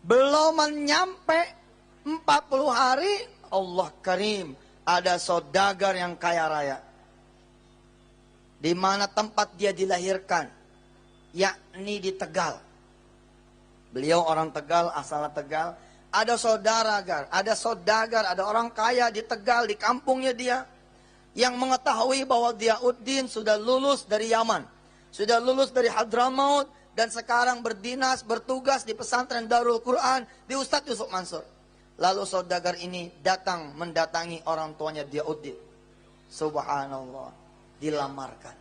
Belum nyampe 40 hari, Allah Karim, ada saudagar yang kaya raya. Di mana tempat dia dilahirkan, yakni di Tegal. Beliau orang Tegal, asalnya Tegal. Ada saudagar, ada orang kaya di Tegal, di kampungnya dia, yang mengetahui bahwa Diauddin sudah lulus dari Yaman, sudah lulus dari Hadramaut, dan sekarang berdinas, bertugas di pesantren Darul Quran di Ustadz Yusuf Mansur. Lalu saudagar ini datang mendatangi orang tuanya Diauddin. Subhanallah, dilamarkan,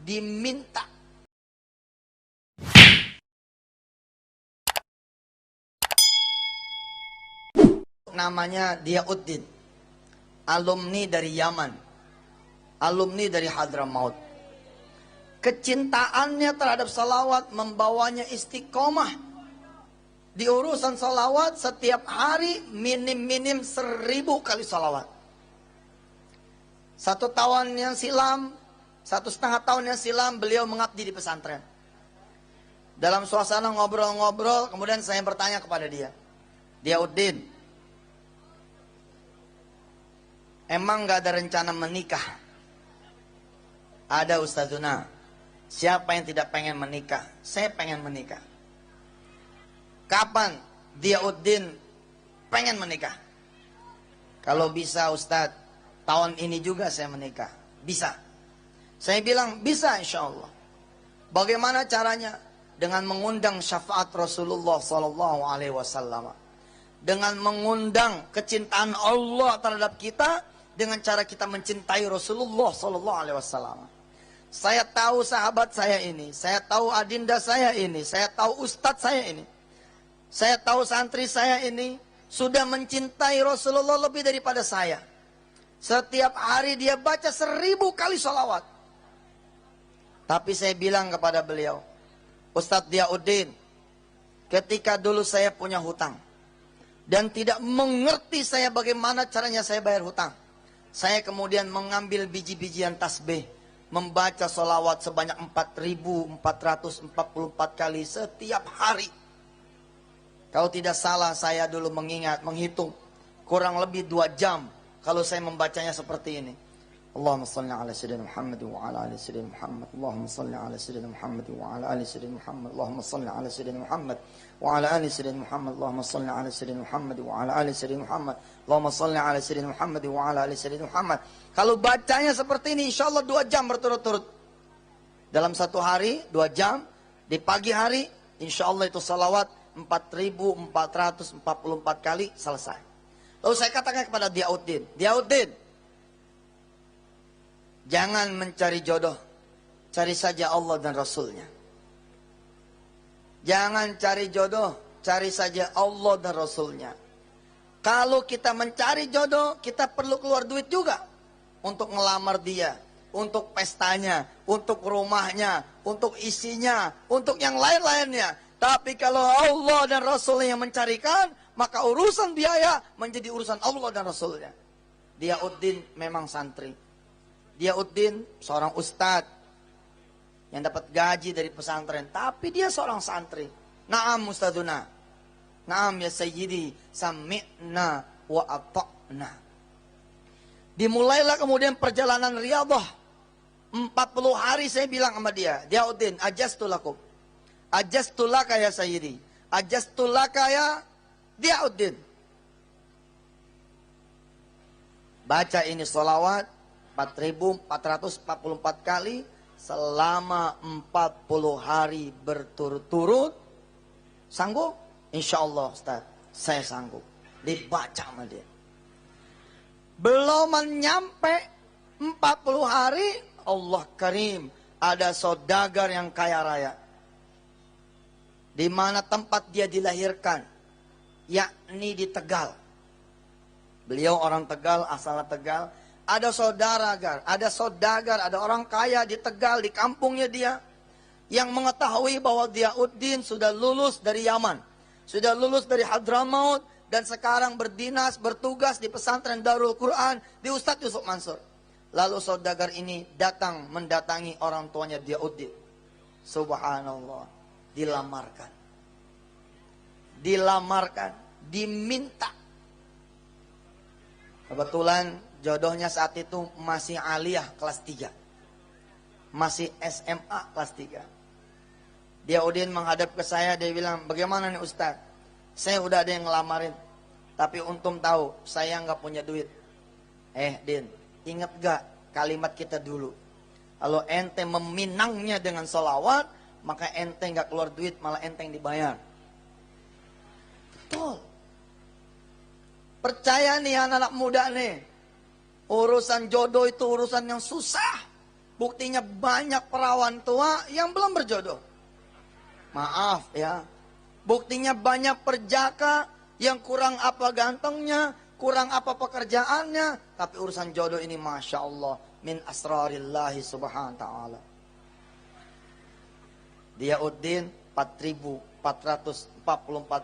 diminta. Namanya Diauddin, alumni dari Yaman, alumni dari Hadramaut. Kecintaannya terhadap salawat membawanya istiqomah di urusan salawat. Setiap hari minim 1000 kali salawat. 1 tahun yang silam, 1,5 tahun yang silam, beliau mengabdi di pesantren. Dalam suasana ngobrol-ngobrol, kemudian saya bertanya kepada dia, Diauddin, emang gak ada rencana menikah? Ada Ustazuna. Siapa yang tidak pengen menikah? Saya pengen menikah. Kapan Diauddin pengen menikah? Kalau bisa Ustadz, tahun ini juga saya menikah. Bisa. Saya bilang bisa insya Allah. Bagaimana caranya? Dengan mengundang syafaat Rasulullah SAW. Dengan mengundang kecintaan Allah terhadap kita, dengan cara kita mencintai Rasulullah SAW. Saya tahu sahabat saya ini, saya tahu adinda saya ini, saya tahu ustadz saya ini, saya tahu santri saya ini sudah mencintai Rasulullah lebih daripada saya. Setiap hari dia baca 1000 kali sholawat. Tapi saya bilang kepada beliau, Ustadz Diauddin, ketika dulu saya punya hutang dan tidak mengerti saya bagaimana caranya saya bayar hutang, saya kemudian mengambil biji-bijian tasbih, membaca sholawat sebanyak 4444 kali setiap hari. Kalau tidak salah saya dulu menghitung kurang lebih 2 jam kalau saya membacanya seperti ini. Allahumma salli ala sayyidina Muhammad wa ala ali sayyidina Muhammad. Allahumma salli ala sayyidina Muhammad wa ala ali sayyidina Muhammad. Allahumma salli ala sayyidina Muhammad wa ala ali sayyidina Muhammad. Allahumma salli ala sayyidina Muhammad wa ala ali sayyidina Muhammad. Allahumma salli ala sayyidina Muhammad wa ala ali sayyidina Muhammad. Kalau bacanya seperti ini, insya Allah 2 jam berturut-turut. Dalam 1 hari 2 jam. Di pagi hari insya Allah itu salawat 4444 kali selesai. Lalu saya katakan kepada Diauddin, Diauddin, jangan mencari jodoh, cari saja Allah dan Rasulnya. Jangan cari jodoh, cari saja Allah dan Rasulnya. Kalau kita mencari jodoh, kita perlu keluar duit juga untuk ngelamar dia, untuk pestanya, untuk rumahnya, untuk isinya, untuk yang lain-lainnya. Tapi kalau Allah dan Rasulnya yang mencarikan, maka urusan biaya menjadi urusan Allah dan Rasulnya. Diauddin memang santri. Diauddin seorang ustadz yang dapat gaji dari pesantren, tapi dia seorang santri. Naam Ustadzuna, naam ya Sayyidi, sami'na wa ata'na. Dimulailah kemudian perjalanan riyadhah. 40 hari saya bilang sama dia, Diauddin, ajastulakum, ajastulaka ya Sayyidi, ajastulaka ya Diauddin. Baca ini sholawat 4444 kali selama 40 hari berturut-turut. Sanggup? Insya Allah Ustaz, saya sanggup. Dibaca sama dia. Belum nyampe 40 hari, Allah Karim, ada saudagar yang kaya raya. Di mana tempat dia dilahirkan, yakni di Tegal. Beliau orang Tegal, asalnya Tegal. Ada saudagar, ada orang kaya di Tegal, di kampungnya dia, yang mengetahui bahwa Diauddin sudah lulus dari Yaman, sudah lulus dari Hadramaut, dan sekarang berdinas, bertugas di pesantren Darul Quran di Ustadz Yusuf Mansur. Lalu saudagar ini datang mendatangi orang tuanya Diauddin. Subhanallah, dilamarkan. Dilamarkan, diminta. Kebetulan jodohnya saat itu masih aliyah kelas 3. Masih SMA kelas 3. Dia Udin menghadap ke saya, dia bilang, bagaimana nih Ustaz? Saya udah ada yang ngelamarin. Tapi untung tahu, saya nggak punya duit. Din, ingat gak kalimat kita dulu? Kalau ente meminangnya dengan sholawat, maka ente nggak keluar duit, malah ente yang dibayar. Betul. Percaya nih anak-anak muda nih. Urusan jodoh itu urusan yang susah. Buktinya banyak perawan tua yang belum berjodoh. Maaf ya. Buktinya banyak perjaka yang kurang apa gantengnya, kurang apa pekerjaannya. Tapi urusan jodoh ini Masya Allah. Min asrarillahi subhanahu wa ta'ala. Dia Udin 4.444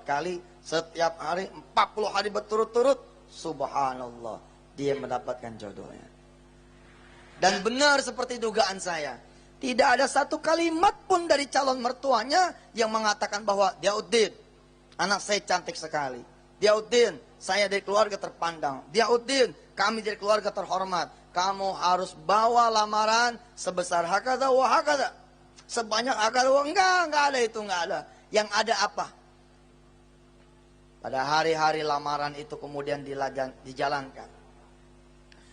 kali. Setiap hari 40 hari berturut-turut. Subhanallah. Dia mendapatkan jodohnya. Dan benar seperti dugaan saya. Tidak ada satu kalimat pun dari calon mertuanya yang mengatakan bahwa dia Udin, anak saya cantik sekali. Dia Udin, saya dari keluarga terpandang. Dia Udin, kami dari keluarga terhormat. Kamu harus bawa lamaran sebesar hakada wa hakada. Sebanyak hakada wa enggak ada itu, enggak ada. Yang ada apa? Pada hari-hari lamaran itu kemudian dijalankan.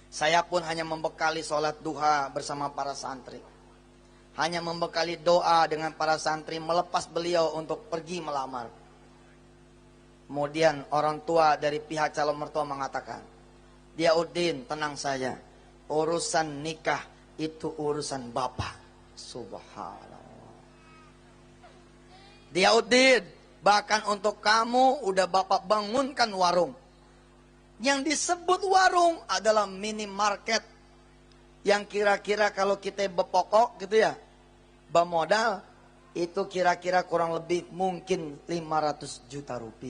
Saya pun hanya membekali sholat duha bersama para santri. Hanya membekali doa dengan para santri melepas beliau untuk pergi melamar. Kemudian orang tua dari pihak calon mertua mengatakan, dia Udin, tenang saja. Urusan nikah itu urusan bapak. Subhanallah. Dia Udin, bahkan untuk kamu udah bapak bangunkan warung. Yang disebut warung adalah minimarket. Yang kira-kira kalau kita berpokok gitu ya, bermodal, itu kira-kira kurang lebih mungkin 500 juta rupiah.